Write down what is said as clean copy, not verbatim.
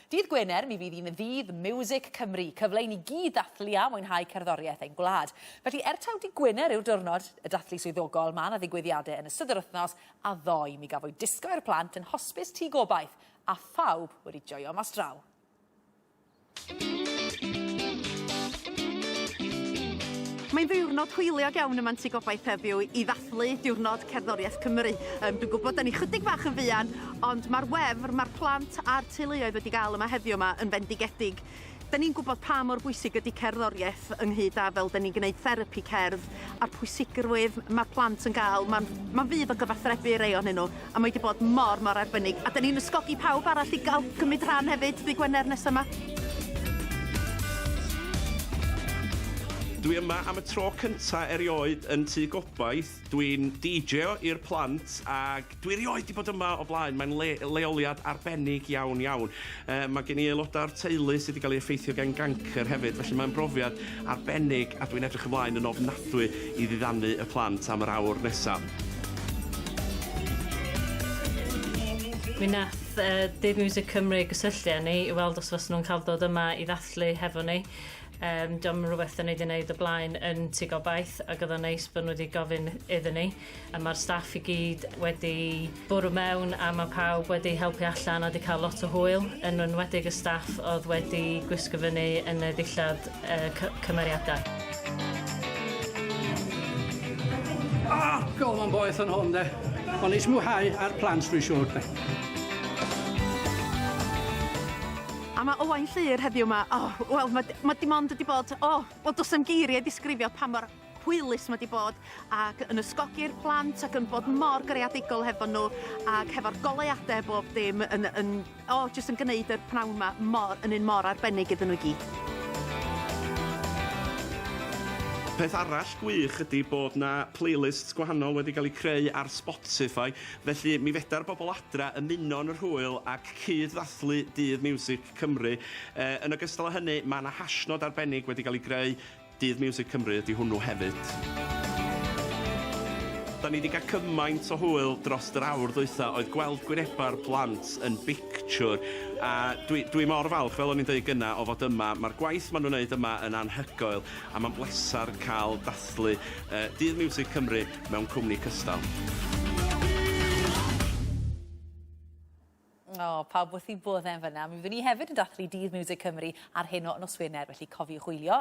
Dydd Gwener, mi fydd un ddydd Music Cymru, cyfle i ni gyd dathlu a mwynhau cerddoriaeth ein gwlad. Felly, taw Dydd Gwener yw'r diwrnod y dathlu swyddogol, mae yna ddigwyddiadau yn ystod yr wythnos, a ddoe mi gafwyd disgo i'r plant yn hosbis tŷ Gobaith, a phawb wedi joio mas draw. Mae'n ddiwrnod hwyliog iawn yma'n tŷ Gobaith heddiw i ddathlu diwrnod cerddoriaeth Cymru. Dwi'n gwybod da ni chydig bach yn fuan, ond mae'r wefr, mae'r plant a'r teuluoedd wedi gael yma heddiw yma yn fendigedig. Da ni'n gwybod pa mor bwysig ydy cerddoriaeth ynghyd â fel da ni'n gwneud therapi cerdd, a'r pwysigrwydd mae'r plant yn gael. Mae'n fydd o gyfathrebu rei ohonyn nhw, a mae wedi bod mor arbennig. A da ni'n ysgogi pawb arall i gael cymryd rhan hefyd Dydd Gwener nes yma. Dwi yma am y tro cynta erioed yn tŷ Gobaith. Dwi'n DJ i'r plant ac dwi erioed wedi bod yma o blaen. Mae'n leoliad arbennig iawn. Mae gen i aelodau'r teulu sydd wedi cael ei effeithio gan gancr hefyd, felly mae'n brofiad arbennig a dwi'n edrych ymlaen yn ofnadwy i ddiddannu y plant am yr awr nesaf. Mi nath Dydd Music Cymru gysylltu â ni i weld os fos nhw'n cael dod yma i ddathlu hefo ni. Diolch yn rhywbeth da ni wedi gwneud y blaen yn tŷ Gobaith ac oedd o'n neis bod nhw wedi gofyn iddyn ni. A mae'r staff i gyd wedi bwrw mewn a mae pawb wedi helpu allan a wedi cael lot o hwyl, yn enwedig y staff oedd wedi gwisgo fyny yn y dillad cymeriadau. Gol ma'n boeth yn hwn de. Ond is mwynhau ar plant dwi'n siŵr de. A mae Owain Llyr heddiw yma, wel, mae dim ond wedi bod, wel, does am geiriau disgrifio pa mor hwylus mae wedi bod, ac yn ysgogi'r plant, ac yn bod mor greadigol hefo nhw, ac hefo'r goleuadau bob dim, jyst yn gwneud y pnawn yma yn un mor arbennig iddyn nhw gyd. Peth arall gwych ydy bod na playlists gwahanol wedi cael eu creu ar Spotify, felly mi feda'r bobl adra ymuno yn yr hwyl ac cyd-ddathlu Dydd Music Cymru. Yn ogystal â hynny, mae yna hashnod arbennig wedi cael ei greu. Dydd Music Cymru ydy hwnnw hefyd. Da ni wedi cael cymaint o hwyl dros yr awr ddwytha oedd gweld gwyneba'r plant yn pictiwr. A dwi mor falch, fel o'n i'n dweud gyna, o fod yma. Mae'r gwaith maen nhw'n wneud yma yn anhygoel, a mae'n blesar cael dathlu Dydd Music Cymru mewn cwmni cystal. Pawb wrth i boddau yn fyna. Mi fyddwn ni hefyd yn dathlu Dydd Music Cymru ar Heno Nos Wener, felly cofiwch wylio.